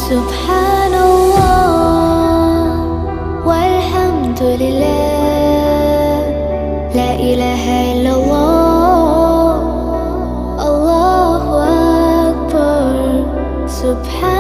سبحان الله والحمد لله، لا إله إلا الله، الله أكبر. سبحان